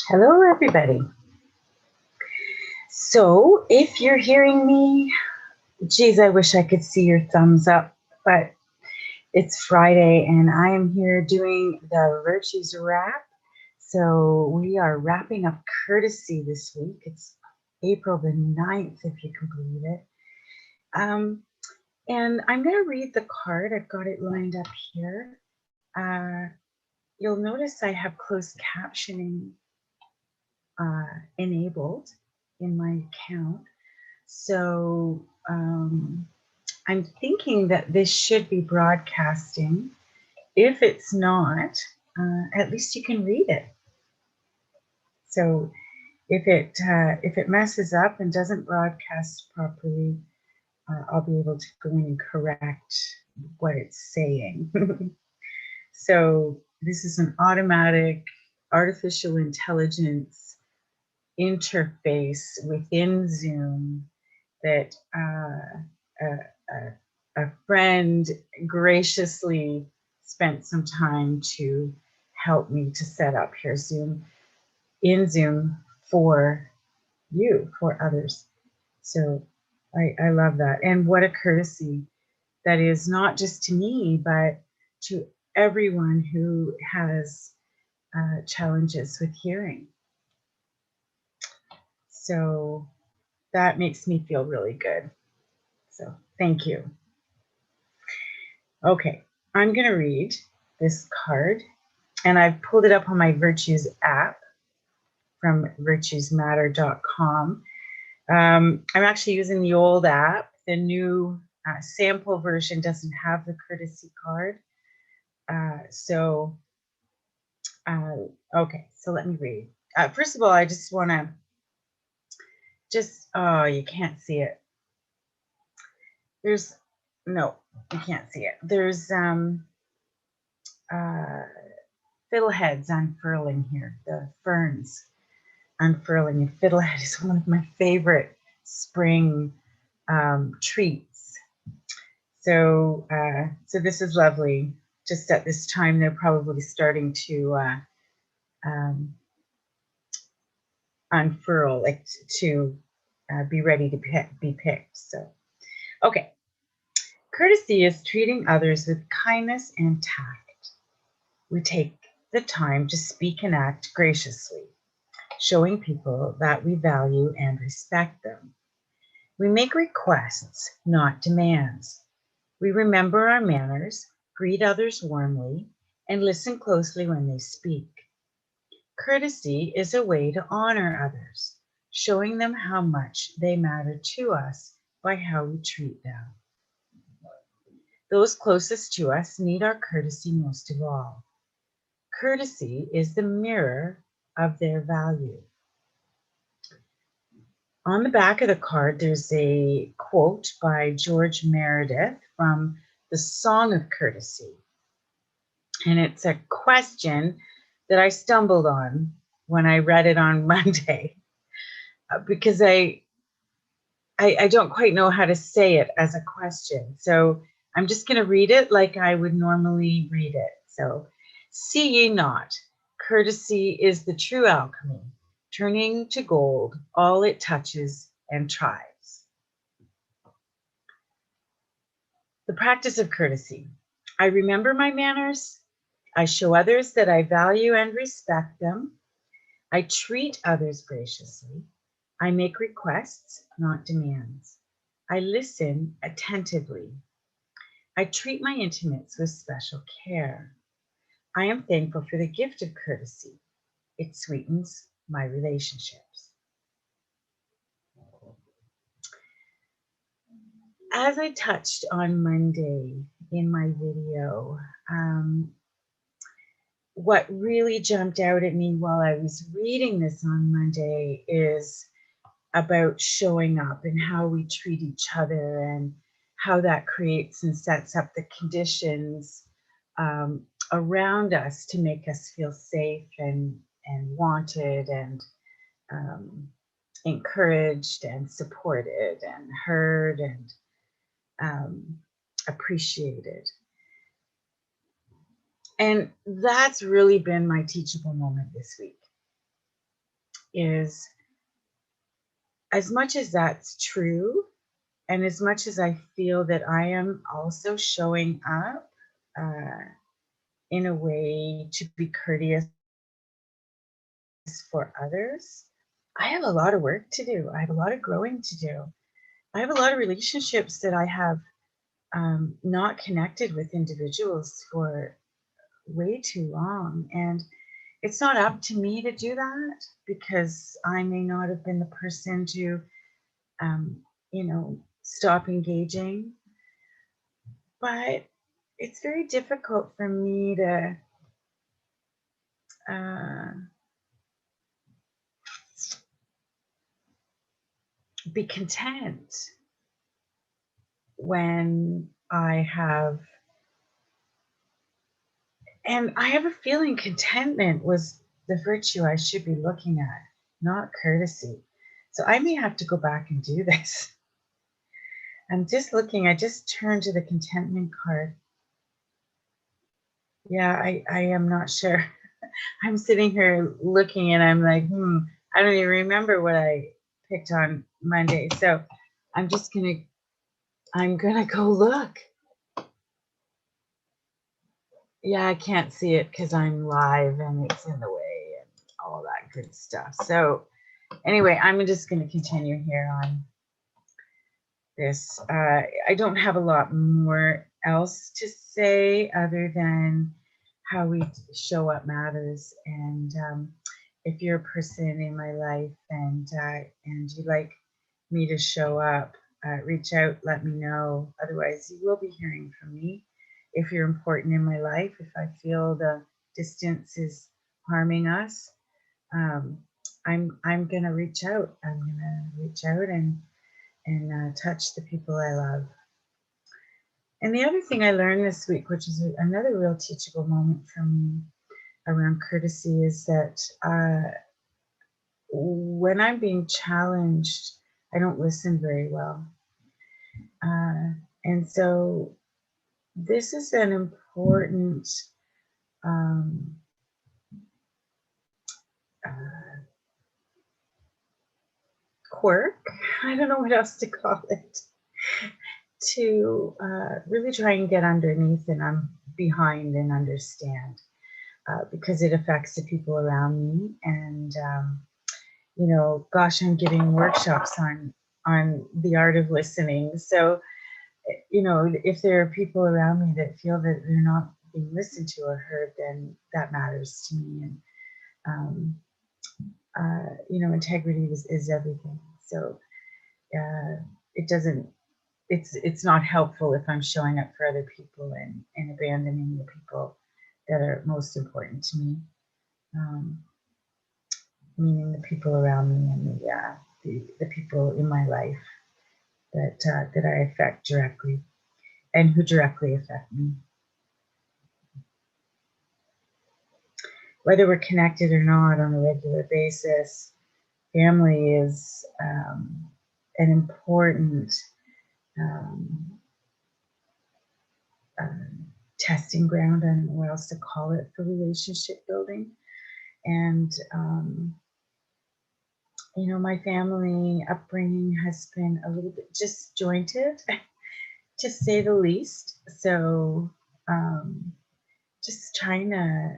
Hello, everybody. So if you're hearing me, geez, I wish I could see your thumbs up, but it's Friday and I am here doing the Virtues Wrap. So we are wrapping up courtesy this week. It's April the 9th, if you can believe it. And I'm going to read the card. I've got it lined up here. You'll notice I have closed captioning enabled in my account. So I'm thinking that this should be broadcasting. If it's not, at least you can read it. So if it messes up and doesn't broadcast properly, I'll be able to go in and correct what it's saying. So this is an automatic artificial intelligence interface within Zoom that a friend graciously spent some time to help me to set up here in Zoom for you, for others. So I love that. And what a courtesy that is, not just to me, but to everyone who has challenges with hearing. So that makes me feel really good. So thank you. Okay, I'm going to read this card, and I've pulled it up on my Virtues app from virtuesmatter.com. I'm actually using the old app. The new sample version doesn't have the courtesy card. Okay, so let me read. First of all, I just want to oh, you can't see it. No, you can't see it. There's fiddleheads unfurling here, the ferns unfurling. And fiddlehead is one of my favorite spring treats. So this is lovely. Just at this time, they're probably starting to unfurl, like to be ready to be picked. So, okay. Courtesy is treating others with kindness and tact. We take the time to speak and act graciously, showing people that we value and respect them. We make requests, not demands. We remember our manners, greet others warmly, and listen closely when they speak. Courtesy is a way to honor others, showing them how much they matter to us by how we treat them. Those closest to us need our courtesy most of all. Courtesy is the mirror of their value. On the back of the card, there's a quote by George Meredith from The Song of Courtesy. And it's a question that I stumbled on when I read it on Monday, because I don't quite know how to say it as a question. So I'm just going to read it like I would normally read it. So, see ye not, courtesy is the true alchemy, turning to gold all it touches and tries. The practice of courtesy. I remember my manners. I show others that I value and respect them. I treat others graciously. I make requests, not demands. I listen attentively. I treat my intimates with special care. I am thankful for the gift of courtesy. It sweetens my relationships. As I touched on Monday in my video, what really jumped out at me while I was reading this on Monday is about showing up and how we treat each other, and how that creates and sets up the conditions around us to make us feel safe and wanted and encouraged and supported and heard and appreciated. And that's really been my teachable moment this week. is, as much as that's true, and as much as I feel that I am also showing up uh, in a way to be courteous for others, I have a lot of work to do. I have a lot of growing to do. I have a lot of relationships that I have not connected with individuals for way too long. And it's not up to me to do that because I may not have been the person to, um, stop engaging. But it's very difficult for me to uh, be content when I have, and I have a feeling contentment was the virtue I should be looking at, not courtesy. So I may have to go back and do this. I'm just looking, I just turned to the contentment card. Yeah, I am not sure. I'm sitting here looking and I'm like, I don't even remember what I picked on Monday. So I'm just I'm gonna go look. Yeah, I can't see it because I'm live and it's in the way and all that good stuff. So anyway, I'm just gonna continue here on this. I don't have a lot more else to say other than how we show up matters. And if you're a person in my life and you like me to show up, reach out, let me know. Otherwise, you will be hearing from me. If you're important in my life, if I feel the distance is harming us, um, I'm gonna reach out. I'm gonna reach out and touch the people I love. And the other thing I learned this week, which is another real teachable moment for me around courtesy, is that when I'm being challenged, I don't listen very well. And so this is an important um, uh, quirk. I don't know what else to call it. To really try and get underneath and I'm behind and understand because it affects the people around me. And gosh, I'm giving workshops on the art of listening. So if there are people around me that feel that they're not being listened to or heard, then that matters to me. And um, integrity is everything. So it doesn't. It's not helpful if I'm showing up for other people and abandoning the people that are most important to me, meaning the people around me and the people in my life that I affect directly and who directly affect me. Whether we're connected or not on a regular basis, family is an important um, testing ground. I don't know what else to call it for relationship building. And, my family upbringing has been a little bit disjointed, to say the least. So, just trying to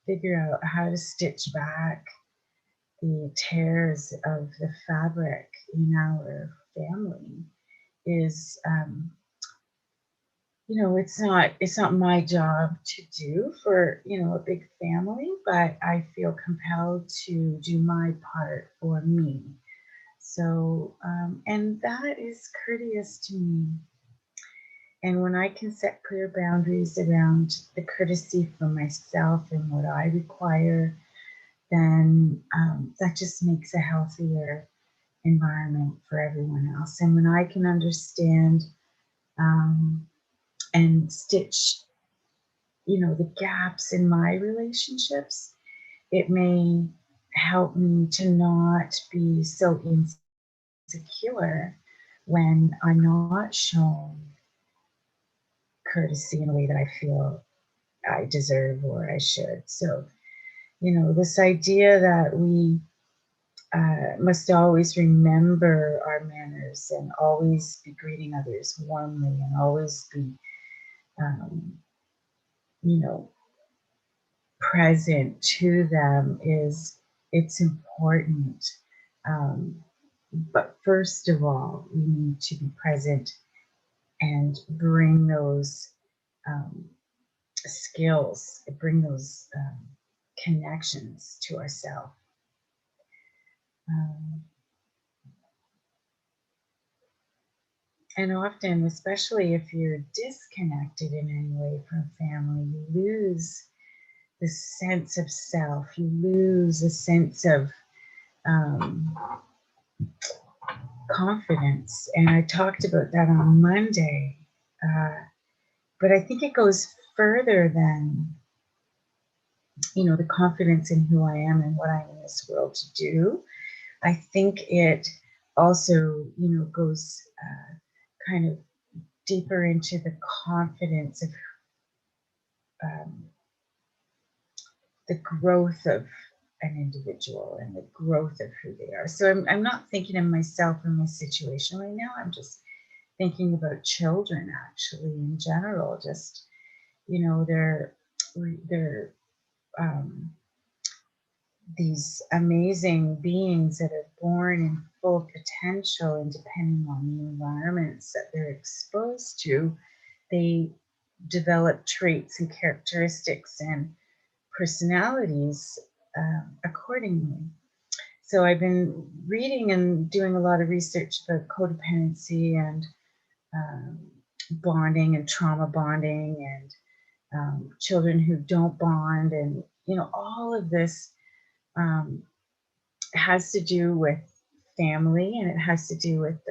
figure out how to stitch back the tears of the fabric in our family is it's not my job to do for a big family, but I feel compelled to do my part for me. So and that is courteous to me. And when I can set clear boundaries around the courtesy for myself and what I require, then that just makes a healthier environment for everyone else. And when I can understand and stitch, the gaps in my relationships, it may help me to not be so insecure when I'm not shown courtesy in a way that I feel I deserve or I should. So, this idea that we must always remember our manners and always be greeting others warmly and always be, um, you know, present to them it's important. Um, but first of all, we need to be present and bring those um, skills, bring those connections to ourselves. Um, and often, especially if you're disconnected in any way from family, you lose the sense of self. You lose a sense of um, confidence. And I talked about that on Monday. Uh, but I think it goes further than, the confidence in who I am and what I'm in this world to do. I think it also, goes kind of deeper into the confidence of um, the growth of an individual and the growth of who they are. So I'm not thinking of myself in my situation right now. I'm just thinking about children actually in general. Just, they're um, these amazing beings that are born in full potential, and depending on the environments that they're exposed to, they develop traits and characteristics and personalities accordingly. So I've been reading and doing a lot of research about codependency and um, bonding and trauma bonding and children who don't bond, and all of this um, has to do with family, and it has to do with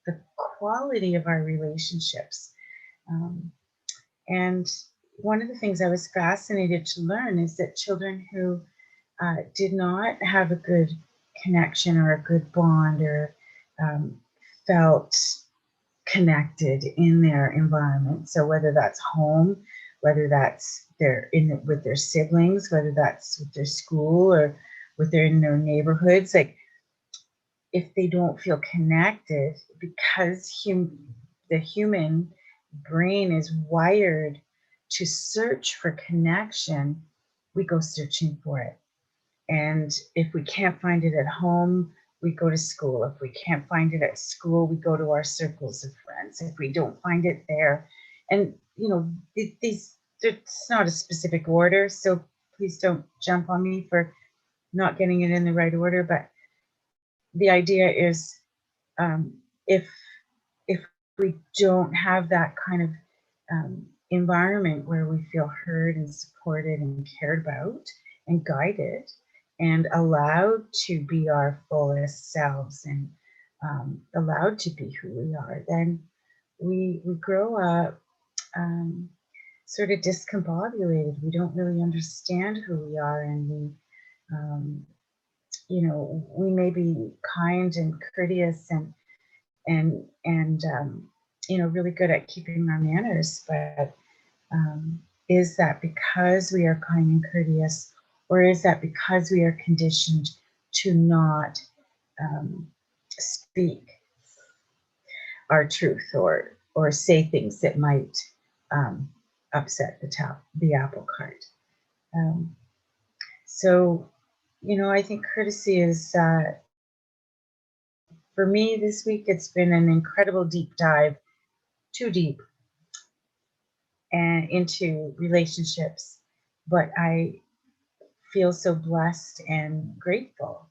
the quality of our relationships. Um, and one of the things I was fascinated to learn is that children who did not have a good connection or a good bond or um, felt connected in their environment. So whether that's home, whether that's with their siblings, whether that's with their school or in their neighborhoods, like if they don't feel connected, because the human brain is wired to search for connection, we go searching for it. And if we can't find it at home, we go to school. If we can't find it at school, we go to our circles of friends. If we don't find it there, and it's not a specific order, so please don't jump on me for not getting it in the right order. But the idea is, if if we don't have that kind of environment where we feel heard and supported and cared about and guided and allowed to be our fullest selves and allowed to be who we are, then we grow up sort of discombobulated. We don't really understand who we are, and um, we may be kind and courteous and really good at keeping our manners, but is that because we are kind and courteous, or is that because we are conditioned to not speak our truth or say things that might upset the apple cart? Um, so, I think courtesy is, for me this week, it's been an incredible deep dive, too deep, and into relationships. But I feel so blessed and grateful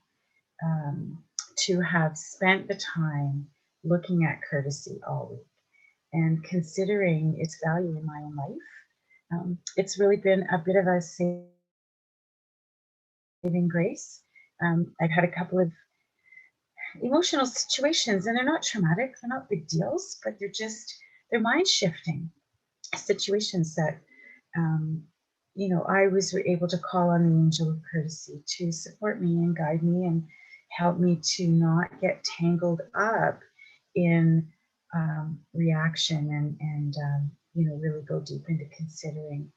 to have spent the time looking at courtesy all week and considering its value in my own life. It's really been a bit of a saving grace. I've had a couple of emotional situations, and they're not traumatic, they're not big deals, but they're mind shifting situations that I was able to call on the angel of courtesy to support me and guide me and help me to not get tangled up in reaction and really go deep into considering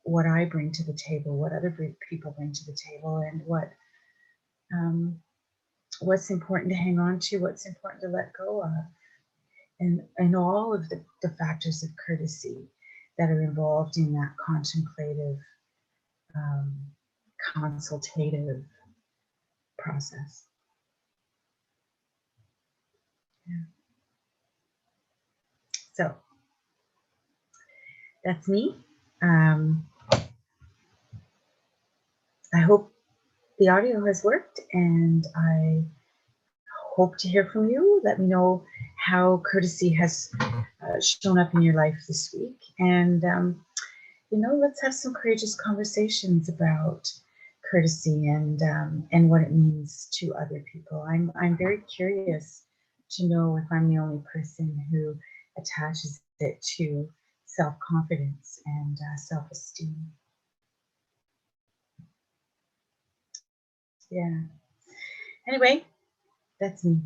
what I bring to the table, what other people bring to the table, and what's important to hang on to, what's important to let go of, and all of the factors of courtesy that are involved in that contemplative, um, consultative process. Yeah. So that's me. I hope the audio has worked, and I hope to hear from you. Let me know how courtesy has shown up in your life this week. And, let's have some courageous conversations about courtesy and what it means to other people. I'm very curious to know if I'm the only person who attaches it to self-confidence and self-esteem. Yeah. Anyway, that's me.